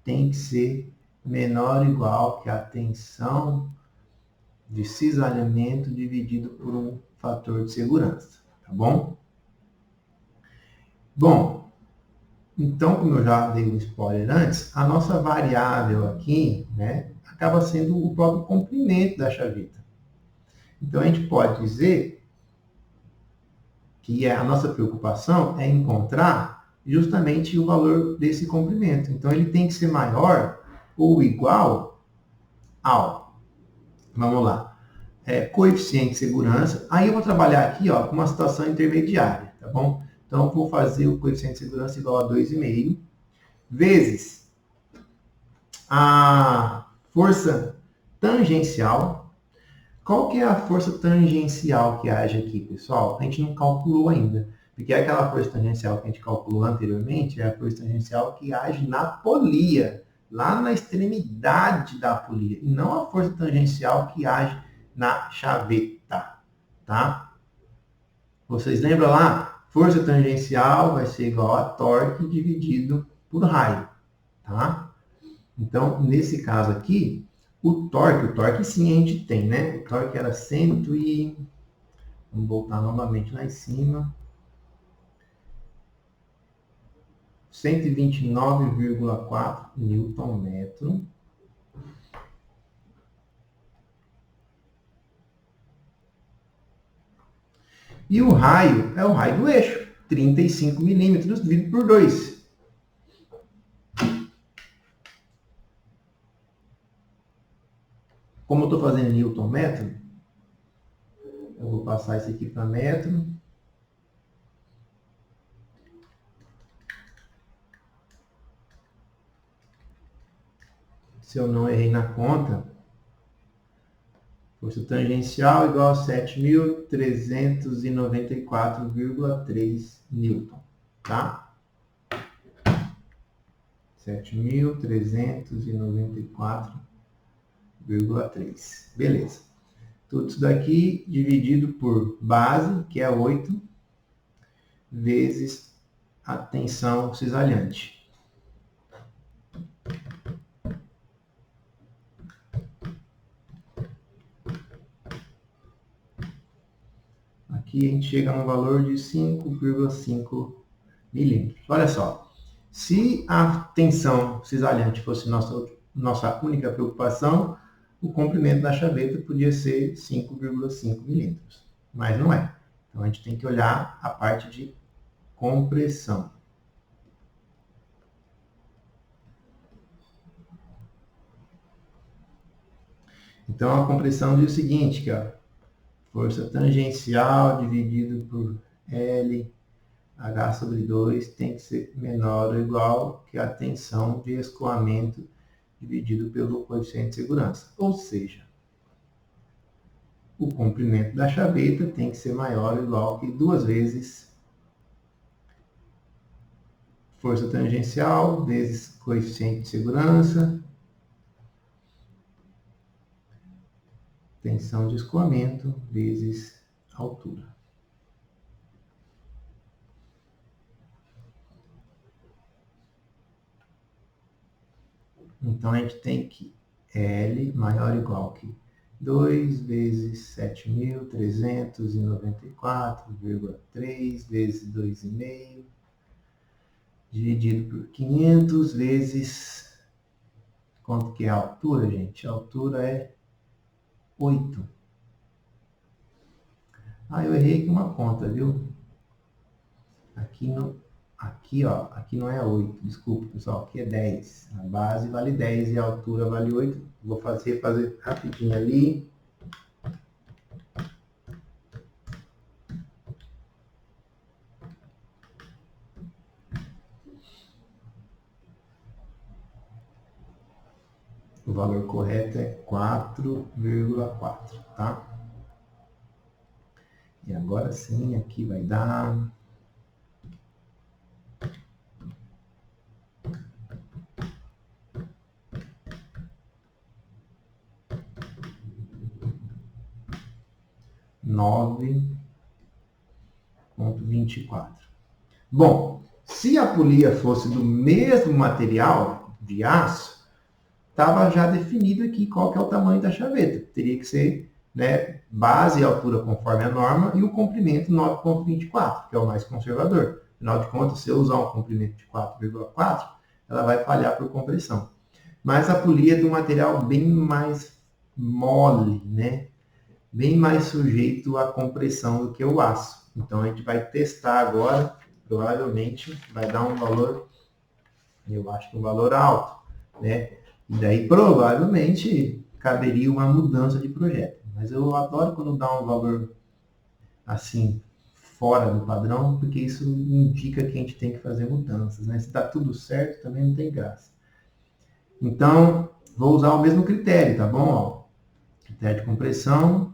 tem que ser menor ou igual que a tensão de cisalhamento dividido por um fator de segurança, tá bom? Bom, então, como eu já dei um spoiler antes, a nossa variável aqui, né, acaba sendo o próprio comprimento da chaveta. Então, a gente pode dizer que a nossa preocupação é encontrar justamente o valor desse comprimento. Então, ele tem que ser maior ou igual ao, vamos lá, coeficiente de segurança. Aí eu vou trabalhar aqui, ó, com uma situação intermediária, tá bom? Então, eu vou fazer o coeficiente de segurança igual a 2,5 vezes a força tangencial. Qual que é a força tangencial que age aqui, pessoal? A gente não calculou ainda. Porque aquela força tangencial que a gente calculou anteriormente é a força tangencial que age na polia, lá na extremidade da polia, e não a força tangencial que age na chaveta, tá? Vocês lembram lá? Força tangencial vai ser igual a torque dividido por raio, tá? Então, nesse caso aqui, o torque sim a gente tem, né? O torque era 100 e... Vamos voltar novamente lá em cima. 129,4 Nm. E o raio é o raio do eixo, 35 milímetros dividido por 2. Como eu estou fazendo Newton metro, eu vou passar isso aqui para metro. Se eu não errei na conta, força tangencial igual a 7.394,3 newton, tá? 7.394,3. Beleza. Tudo isso daqui dividido por base, que é 8, vezes a tensão cisalhante. Aqui a gente chega no valor de 5,5 milímetros. Olha só, se a tensão cisalhante fosse nossa única preocupação, o comprimento da chaveta podia ser 5,5 milímetros, mas não é. Então a gente tem que olhar a parte de compressão. Então a compressão diz o seguinte, que ó, força tangencial dividido por L H sobre 2 tem que ser menor ou igual que a tensão de escoamento dividido pelo coeficiente de segurança. Ou seja, o comprimento da chaveta tem que ser maior ou igual que 2 vezes força tangencial vezes coeficiente de segurança, tensão de escoamento vezes altura. Então a gente tem que L maior ou igual que 2 vezes 7.394,3 vezes 2,5 dividido por 500 vezes... Quanto que é a altura, gente? A altura é 8. Ah, eu errei aqui uma conta, viu? Aqui, ó, aqui não é 8, desculpa, pessoal, aqui é 10. A base vale 10 e a altura vale 8. Vou fazer rapidinho ali. O valor correto é 4,4, tá? E agora sim, aqui vai dar... (9,24). Bom, se a polia fosse do mesmo material de aço, estava já definido aqui qual que é o tamanho da chaveta. Teria que ser, né, base e altura conforme a norma e o comprimento 9,24, que é o mais conservador. Afinal de contas, se eu usar um comprimento de 4,4, ela vai falhar por compressão. Mas a polia é de um material bem mais mole, né? Bem mais sujeito à compressão do que o aço. Então a gente vai testar agora, provavelmente vai dar um valor, eu acho que um valor alto, né? E daí provavelmente caberia uma mudança de projeto. Mas eu adoro quando dá um valor assim, fora do padrão, porque isso indica que a gente tem que fazer mudanças, né? Se está tudo certo, também não tem graça. Então, vou usar o mesmo critério, tá bom? Ó, critério de compressão,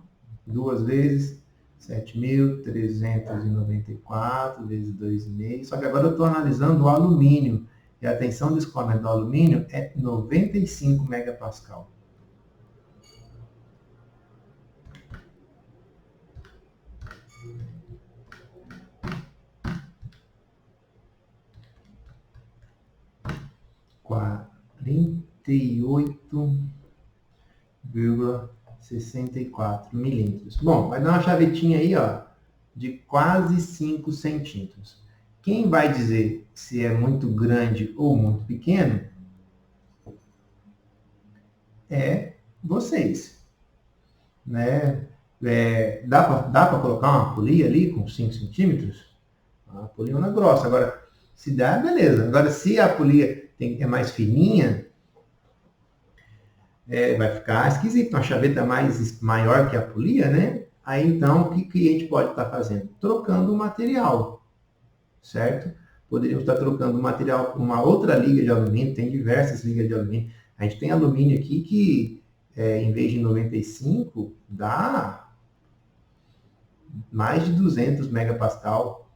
2 vezes 7.394 vezes 2,5. Só que agora eu estou analisando o alumínio. E a tensão de escoamento do alumínio é 95 megapascal. (48,64 milímetros). Bom, vai dar uma chavetinha aí, ó, de quase 5 centímetros. Quem vai dizer se é muito grande ou muito pequeno é vocês, né? Dá para colocar uma polia ali com 5 centímetros? Uma poliona grossa. Agora, se dá, beleza. Agora, se a polia é mais fininha, vai ficar esquisito. Uma chaveta maior que a polia, né? Aí, então, o que a gente pode estar fazendo? Trocando o material, certo? Poderíamos estar trocando o material por uma outra liga de alumínio. Tem diversas ligas de alumínio. A gente tem alumínio aqui que, em vez de 95, dá mais de 200 megapascal,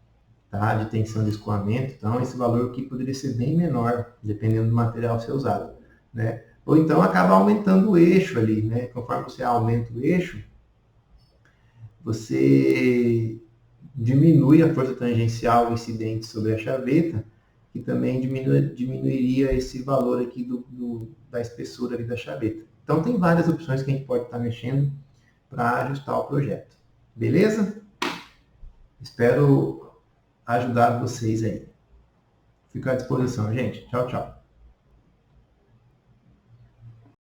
tá, de tensão de escoamento. Então, esse valor aqui poderia ser bem menor, dependendo do material ser usado, né? Ou então acaba aumentando o eixo ali, né? Conforme você aumenta o eixo, você diminui a força tangencial incidente sobre a chaveta, que também diminuiria esse valor aqui da espessura ali da chaveta. Então, tem várias opções que a gente pode estar mexendo para ajustar o projeto. Beleza? Espero ajudar vocês aí. Fico à disposição, gente. Tchau, tchau.